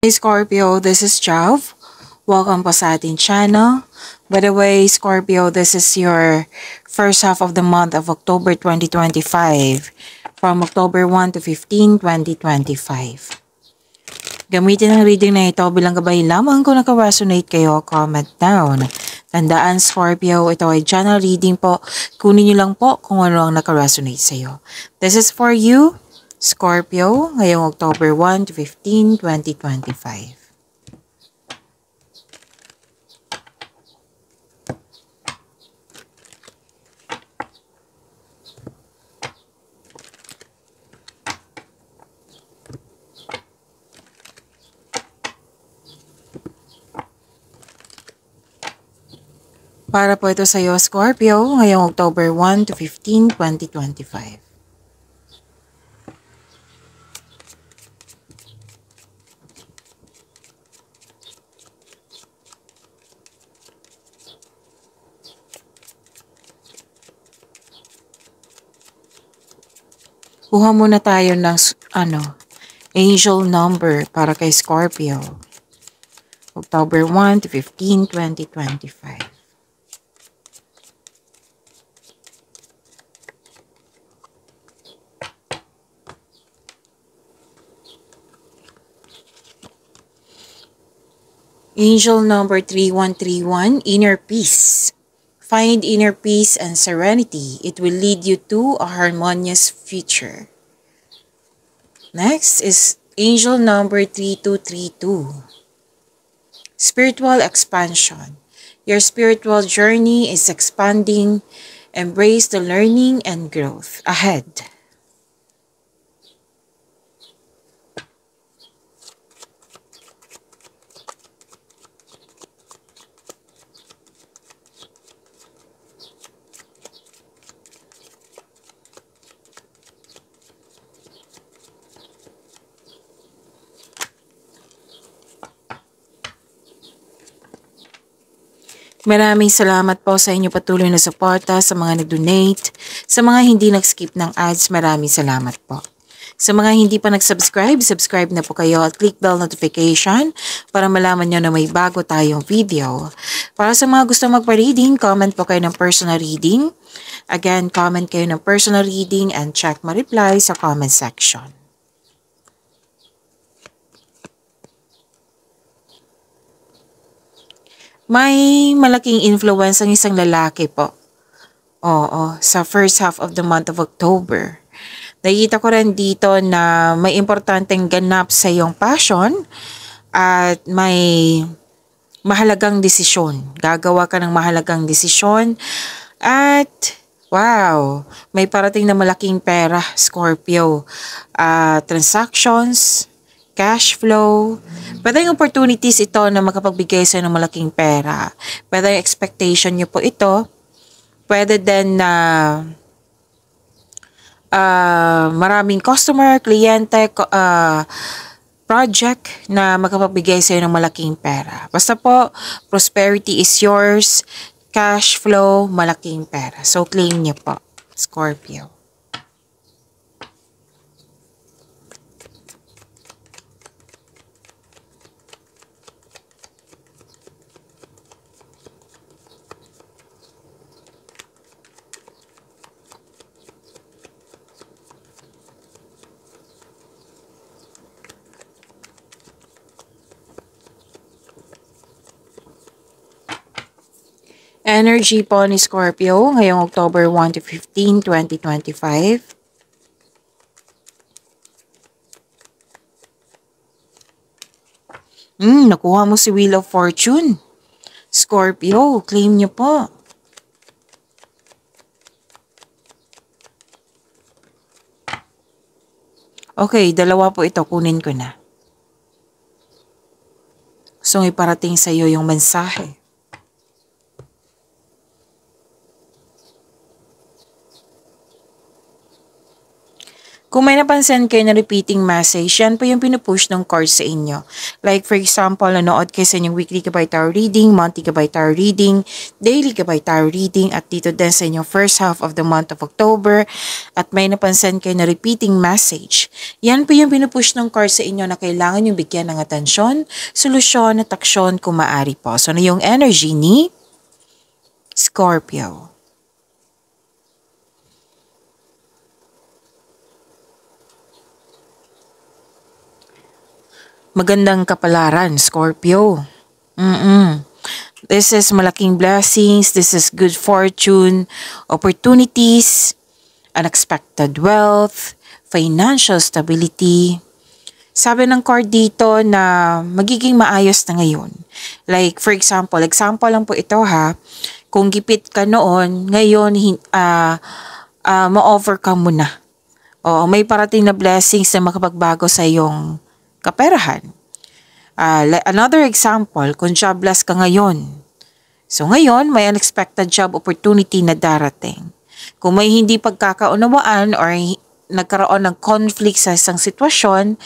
Hey Scorpio, this is Jav. Welcome po sa ating channel. By the way, Scorpio, this is your first half of the month of October 2025. From October 1 to 15, 2025. Gamitin ang reading na ito bilang gabay lamang kung naka-resonate kayo, comment down. Tandaan Scorpio, ito ay channel reading po. Kunin niyo lang po kung ano ang naka-resonate sa iyo. This is for you, Scorpio, ngayong October 1 to 15, 2025. Para po ito sa iyo, Scorpio, ngayong October 1 to 15, 2025. Kuha muna tayo ng angel number para kay Scorpio. October 1 to 15, 2025. Angel number 3131, inner peace. Find inner peace and serenity. It will lead you to a harmonious future. Next is angel number 3232. Spiritual expansion. Your spiritual journey is expanding. Embrace the learning and growth ahead. Maraming salamat po sa inyo patuloy na suporta, sa mga nag-donate, sa mga hindi nag-skip ng ads, maraming salamat po. Sa mga hindi pa nag-subscribe, subscribe na po kayo at click bell notification para malaman nyo na may bago tayong video. Para sa mga gusto magpa-reading, comment po kayo ng personal reading. Again, comment kayo ng personal reading and check my reply sa comment section. May malaking influence ang isang lalaki po. Oo, sa first half of the month of October. Nakikita ko rin dito na may importanteng ganap sa iyong passion at may mahalagang desisyon. Gagawa ka ng mahalagang desisyon at wow, may parating na malaking pera, Scorpio. Transactions, cash flow. Pwede yung opportunities ito na makapagbigay sa ng malaking pera. Pwede yung expectation nyo po ito. Pwede din na maraming customer, kliyente, project na makapagbigay sa ng malaking pera. Basta po, prosperity is yours, cash flow, malaking pera. So, claim nyo po, Scorpio. Energy po ni Scorpio ngayong October 1 to 15, 2025. Nakuha mo si Wheel of Fortune. Scorpio, claim niyo po. Okay, dalawa po ito. Kunin ko na. So, iparating sa iyo yung mensahe. Kung may napansin kayo na repeating message, yan po yung pinupush ng card sa inyo. Like for example, nanood kayo sa inyong weekly Gabay Tarot reading, monthly Gabay Tarot reading, daily Gabay Tarot reading, at dito din sa inyong first half of the month of October, at may napansin kayo na repeating message. Yan po yung pinupush ng card sa inyo na kailangan yung bigyan ng atensyon, solusyon at aksyon kung maaari po. So, ano yung energy ni Scorpio? Magandang kapalaran, Scorpio. This is malaking blessings, this is good fortune, opportunities, unexpected wealth, financial stability. Sabi ng card dito na magiging maayos na ngayon. Like for example lang po ito ha, kung gipit ka noon, ngayon ma-overcome mo na. O may parating na blessings na makapagbago sa iyong kaperahan. Another example, kung jobless ka ngayon. So ngayon, may unexpected job opportunity na darating. Kung may hindi pagkakaunawaan or nagkaroon ng conflict sa isang sitwasyon,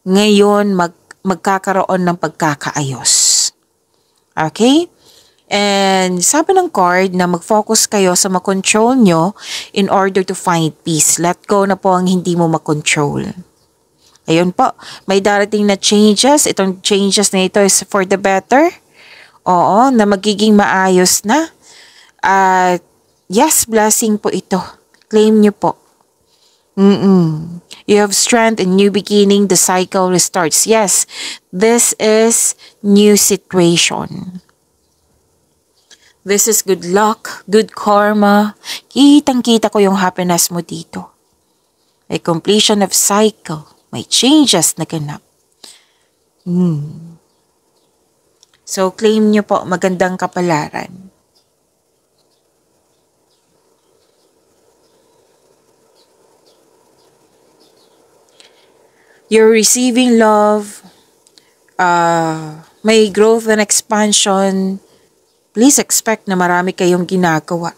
ngayon magkakaroon ng pagkakaayos. Okay? And sabi ng card na mag-focus kayo sa makontrol nyo in order to find peace. Let go na po ang hindi mo makontrol. Ayun po, may darating na changes. Itong changes na ito is for the better. Oo, na magiging maayos na. At yes, blessing po ito. Claim nyo po. You have strength and new beginning. The cycle restarts. Yes, this is new situation. This is good luck, good karma. Kitang-kita ko yung happiness mo dito. A completion of cycle. May changes na ganap. So, claim nyo po magandang kapalaran. You're receiving love. May growth and expansion. Please expect na marami kayong ginagawa.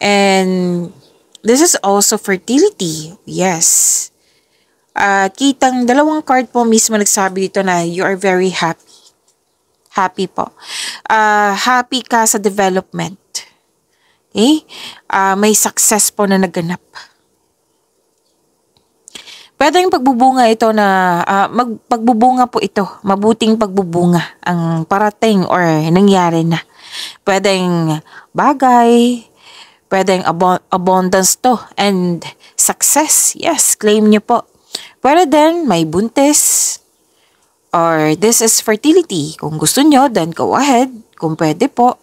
And this is also fertility. Yes. Kitang dalawang card po mismo nagsabi dito na you are very happy. Happy po. Happy ka sa development. Okay? May success po na naganap. Pwedeng pagbubunga ito na, pagbubunga po ito. Mabuting pagbubunga ang parating or nangyari na. Pwedeng bagay, pwedeng abundance to and success. Yes, claim nyo po. Pwede din may buntis or this is fertility. Kung gusto nyo, then go ahead. Kung pwede po.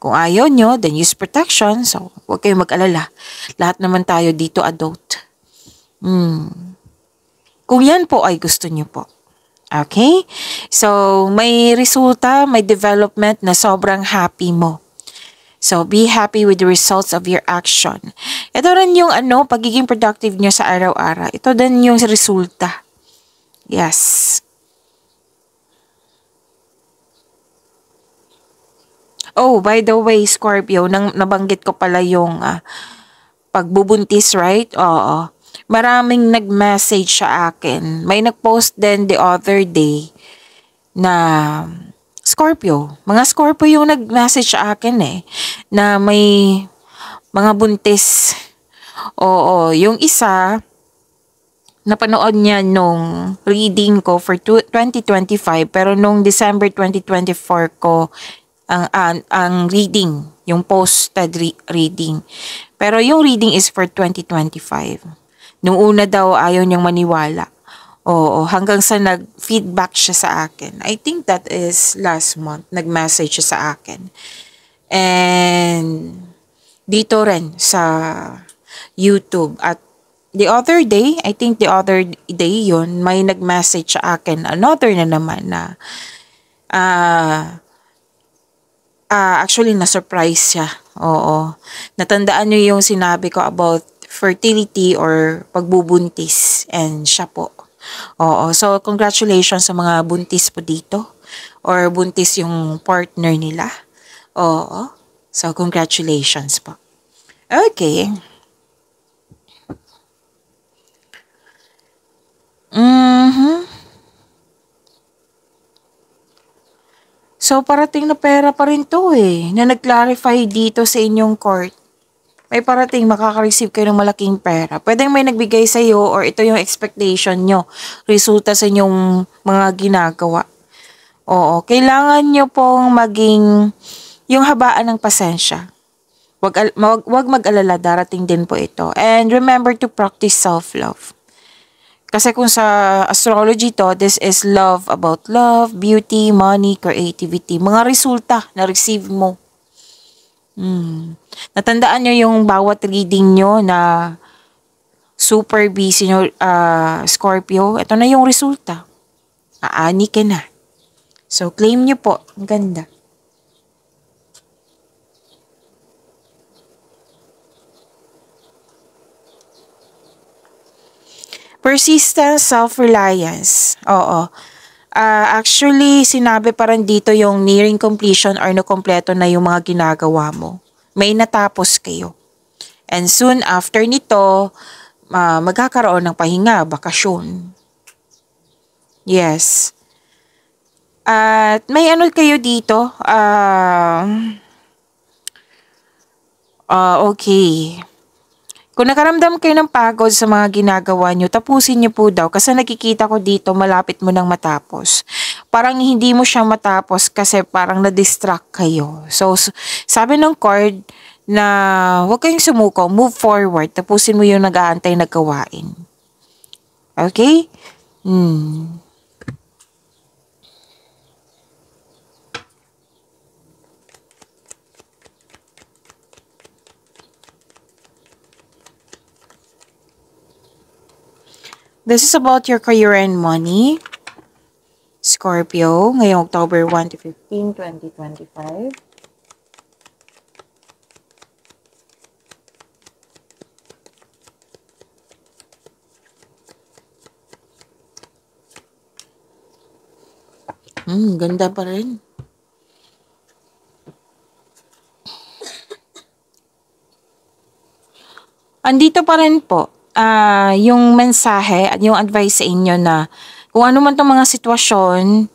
Kung ayaw nyo, then use protection. So, huwag kayong mag-alala. Lahat naman tayo dito adult. Kung yan po ay gusto nyo po. Okay? So, may resulta, may development na sobrang happy mo. So, be happy with the results of your action. Ito rin yung pagiging productive nyo sa araw-araw. Ito din yung resulta. Yes. Oh, by the way, Scorpio, nabanggit ko pala yung pagbubuntis, right? Oo. Maraming nag-message sa akin. May nag-post din the other day na Scorpio. Mga Scorpio yung nag-message sa akin na may mga buntis. Oo, yung isa, napanood niya nung reading ko for 2025 pero nung December 2024 ko ang reading, yung posted reading. Pero yung reading is for 2025. Nung una daw ayaw niyang maniwala. Oo, hanggang sa nag-feedback siya sa akin. I think that is last month. Nag-message siya sa akin. And dito rin sa YouTube. At the other day, I think the other day yun, may nag-message sa akin. Another na naman na actually na-surprise siya. Oo. Natandaan niyo yung sinabi ko about fertility or pagbubuntis, and siya po. Oo, so congratulations sa mga buntis po dito or buntis yung partner nila. Oo, so congratulations po. Okay. Mhm. So, parating na pera pa rin to eh, na nag-clarify dito sa inyong court. May parating makaka-receive kayo ng malaking pera. Pwedeng may nagbigay sa iyo or ito yung expectation nyo. Resulta sa inyong mga ginagawa. Oo, kailangan nyo pong maging yung habaan ng pasensya. Wag mag-alala, darating din po ito. And remember to practice self-love. Kasi kung sa astrology to, this is love about love, beauty, money, creativity. Mga resulta na receive mo. Natandaan nyo yung bawat reading nyo na super busy nyo, Scorpio. Ito na yung resulta. Aani ka na. So, claim nyo po. Ang ganda. Persistence, self-reliance. Oo. Actually, sinabi pa rin dito yung nearing completion or nakompleto na yung mga ginagawa mo. May natapos kayo. And soon after nito, magkakaroon ng pahinga, bakasyon. Yes. At may ano kayo dito? Okay. Kung nakaramdam kayo ng pagod sa mga ginagawa nyo, tapusin nyo po daw. Kasi nakikita ko dito, malapit mo nang matapos. Parang hindi mo siya matapos kasi parang na-distract kayo. So, sabi ng card na huwag kayong sumuko, move forward. Tapusin mo yung nag-aantay na gawain. Okay? This is about your career and money. Scorpio, ngayong October 1 to 15, 2025. Ganda pa rin. Andito pa rin po yung mensahe at yung advice sa inyo na kung ano man tong mga sitwasyon,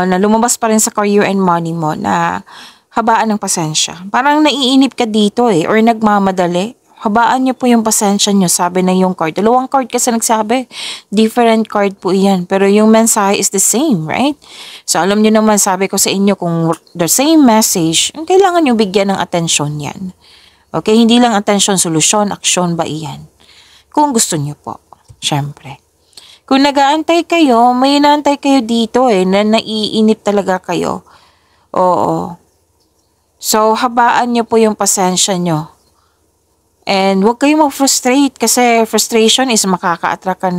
na lumabas pa rin sa career and money mo na habaan ng pasensya. Parang naiinip ka dito or nagmamadali. Habaan niyo po yung pasensya niyo, sabi na yung card. Dalawang card kasi nagsabi. Different card po iyan. Pero yung mensahe is the same, right? So alam niyo naman, sabi ko sa inyo, kung the same message, kailangan niyo bigyan ng atensyon yan. Okay, hindi lang atensyon, solusyon, aksyon ba iyan? Kung gusto niyo po, syempre. Kung nag-aantay kayo, may inaantay kayo dito na naiinip talaga kayo. Oo. So, habaan niyo po yung pasensya niyo. And huwag kayong mag-frustrate kasi frustration is makaka-attract ka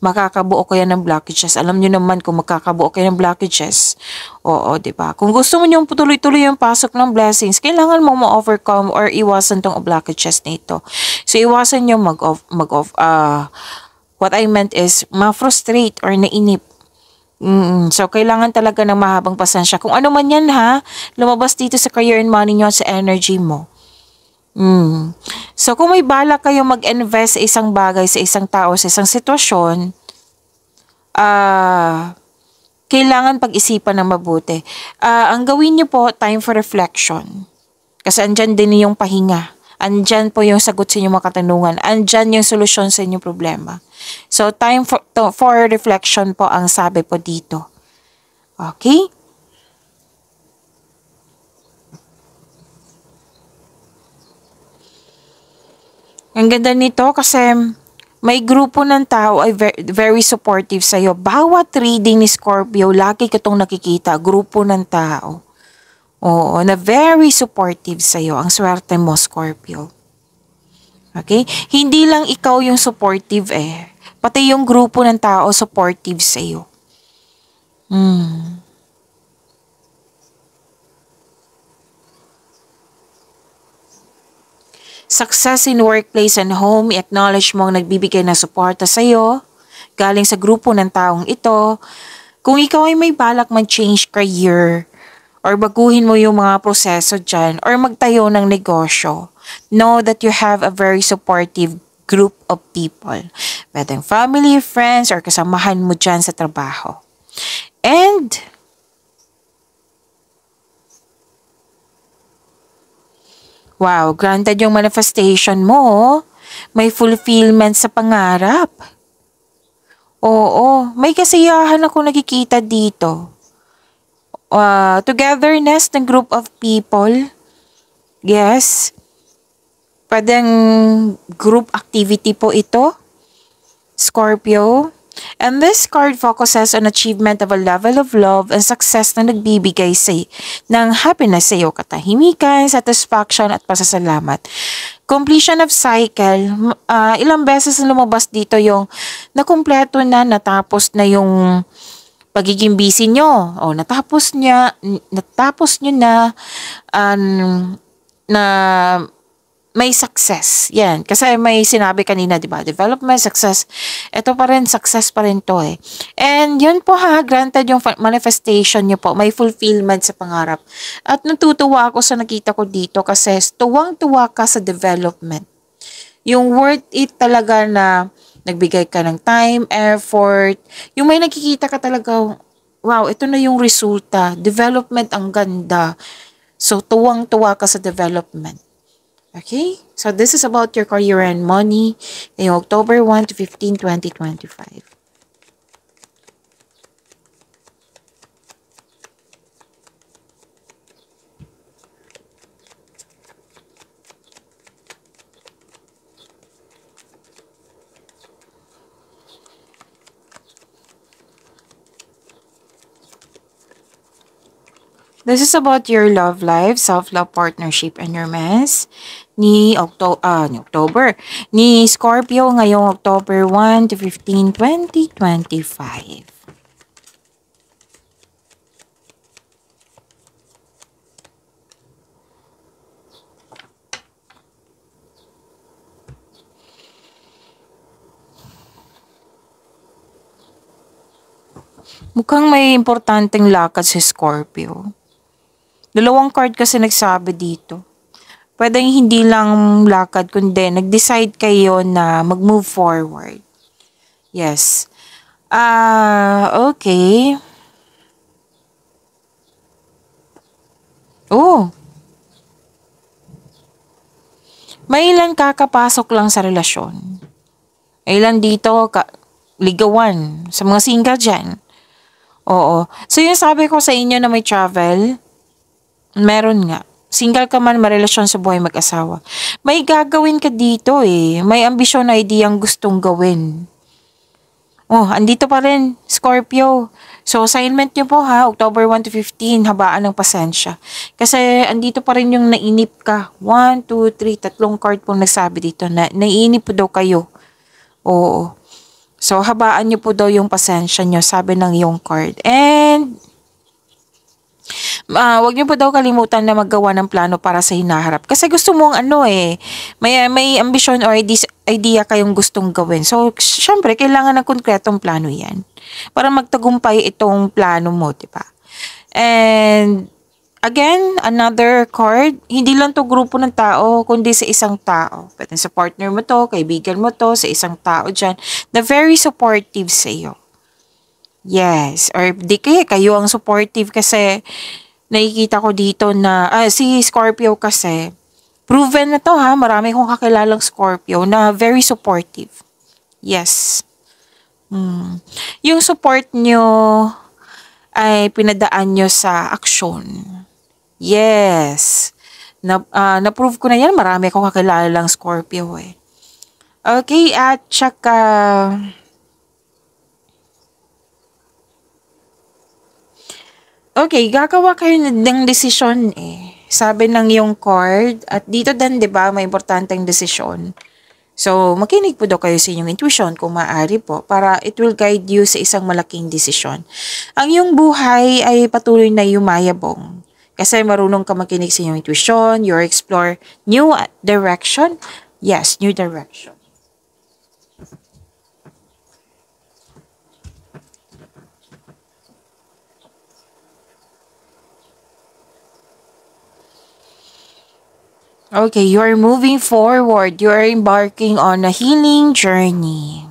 makakabuo kayo ng blockages. Alam niyo naman kung makakabuo kayo ng blockages. Oo, di ba? Kung gusto mo niyong tuloy-tuloy yung pasok ng blessings, kailangan mo ma-overcome or iwasan tong blockages nito. So, iwasan niyo what I meant is ma-frustrate or nainip. So, kailangan talaga ng mahabang pasensya. Kung ano man yan lumabas dito sa career and money niyo sa energy mo. So, kung may balak kayo mag-invest sa isang bagay, sa isang tao, sa isang sitwasyon, kailangan pag-isipan ng mabuti. Ang gawin niyo po, time for reflection. Kasi andyan din yung pahinga. Andyan po yung sagot sa inyong mga katanungan. Andyan yung solusyon sa inyong problema. So, time for reflection po ang sabi po dito. Okay? Ang ganda nito kasi may grupo ng tao ay very supportive sa'yo. Bawat reading ni Scorpio, lagi ka itong nakikita, grupo ng tao. Oo, na very supportive sa'yo. Ang swerte mo, Scorpio. Okay? Hindi lang ikaw yung supportive Pati yung grupo ng tao supportive sa'yo. Success in workplace and home, i-acknowledge mo ang nagbibigay ng suporta sa'yo, galing sa grupo ng taong ito. Kung ikaw ay may balak mag-change career, or baguhin mo yung mga proseso dyan, or magtayo ng negosyo, know that you have a very supportive group of people. Pwedeng family, friends, or kasamahan mo dyan sa trabaho. And, wow, granted yung manifestation mo. May fulfillment sa pangarap. Oo, may kasiyahan ako nakikita dito. Togetherness ng group of people. Yes. Pwedeng group activity po ito, Scorpio. And this card focuses on achievement of a level of love and success na nagbibigay ng happiness sa iyo, katahimikan, satisfaction at pasasalamat. Completion of cycle, ilang beses na lumabas dito yung nakumpleto na, natapos na yung pagiging busy nyo. O, natapos nyo na, na may success. Yan. Kasi may sinabi kanina, di ba? Development, success. Ito pa rin, success pa rin to eh. And yun po ha, granted yung manifestation nyo po, may fulfillment sa pangarap. At natutuwa ako sa nakita ko dito kasi tuwang-tuwa ka sa development. Yung worth it talaga na nagbigay ka ng time, effort. Yung may nakikita ka talaga, wow, ito na yung resulta. Development ang ganda. So, tuwang-tuwa ka sa development. Okay? So, this is about your career and money in October 1 to 15, 2025. This is about your love life, self-love, partnership, and romance ni October. Ni Scorpio ngayong October 1 to 15, 2025. Mukhang may importanteng lakad si Scorpio. Dalawang card kasi nagsabi dito. Pwedeng hindi lang lakad, kundi nag-decide kayo na mag-move forward. Yes. Okay. Oh. May ilan kakapasok lang sa relasyon. May ilan dito ligawan sa mga single dyan. Oo. So yung sabi ko sa inyo na may travel, meron nga. Single ka man, marelasyon sa buhay mag-asawa. May gagawin ka dito eh. May ambisyon na ideyang gustong gawin. Oh, andito pa rin, Scorpio. So, assignment nyo po ha, October 1 to 15, habaan ng pasensya. Kasi, andito pa rin yung nainip ka. 1, 2, 3, tatlong card pong nagsabi dito na nainip po daw kayo. Oo. So, habaan nyo po daw yung pasensya nyo, sabi ng yung card. And, wag niyo po daw kalimutan na maggawa ng plano para sa hinaharap. Kasi gusto mong may ambisyon or idea kayong gustong gawin. So, syempre, kailangan ng konkretong plano yan. Para magtagumpay itong plano mo, di ba? And, again, another card, hindi lang to grupo ng tao, kundi sa isang tao. Pwede sa partner mo to, kaibigan mo to, sa isang tao dyan, na very supportive sa iyo. Yes, or di kaya kayo ang supportive kasi nakikita ko dito na, si Scorpio kasi, proven na to ha, marami kong kakilalang Scorpio na very supportive. Yes. Yung support nyo ay pinadaan nyo sa aksyon. Yes. Na-prove ko na yan, marami akong kakilalang Scorpio eh. Okay, at saka, okay, gagawa kayo ng desisyon eh. Sabi ng yung card, at dito din, di ba, may importanteng desisyon. So, makinig po daw kayo sa inyong intuition kung maaari po para it will guide you sa isang malaking desisyon. Ang iyong buhay ay patuloy na yumayabong. Kasi marunong ka makinig sa inyong intuition, you explore new direction. Yes, new direction. Okay, you are moving forward. You are embarking on a healing journey.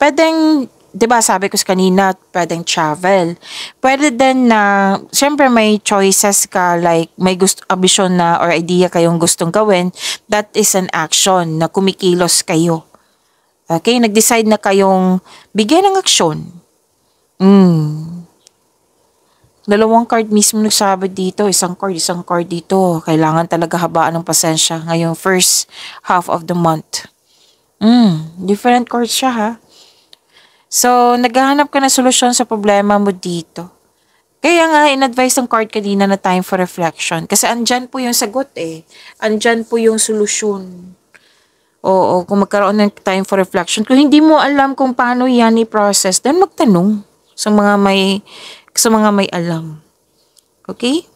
Pwedeng, 'di ba sabi ko sa kanina, pwedeng travel. Pwede din na, syempre may choices ka, like may gusto, ambisyon na or idea kayong gustong gawin, that is an action na kumikilos kayo. Okay, nag-decide na kayong bigyan ng aksyon. Dalawang card mismo nagsabi dito, isang card dito. Kailangan talaga habaan ng pasensya ngayong first half of the month. Different cards siya ha. So, naghahanap ka ng solusyon sa problema mo dito. Kaya nga, in-advise ng card kanina na time for reflection. Kasi andyan po yung sagot eh. Andyan po yung solusyon. Oo, kung magkaroon ng time for reflection. Kung hindi mo alam kung paano yan i-process, then magtanong sa mga may alam. Okay?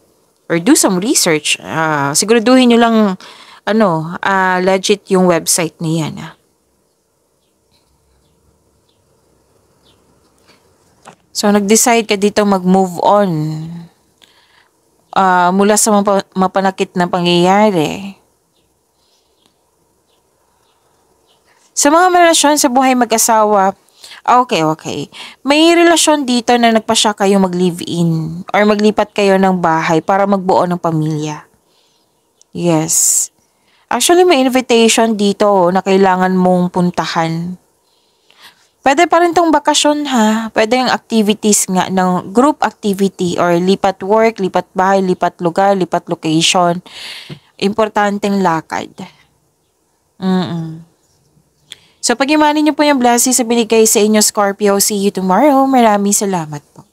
Or do some research. Siguraduhin nyo lang, legit yung website niyan. So, nag-decide ka dito mag-move on mula sa mapanakit na pangyayari. Sa mga relasyon sa buhay mag-asawa, okay. May relasyon dito na nagpasya kayo mag-live-in or maglipat kayo ng bahay para magbuo ng pamilya. Yes. Actually, may invitation dito na kailangan mong puntahan. Pwede pa rin tong bakasyon ha. Pwede yung activities nga ng group activity or lipat work, lipat bahay, lipat lugar, lipat location. Importanteng lakad. So, pag-imanin niyo po yung blessings sa binigay sa inyo, Scorpio. See you tomorrow. Maraming salamat po.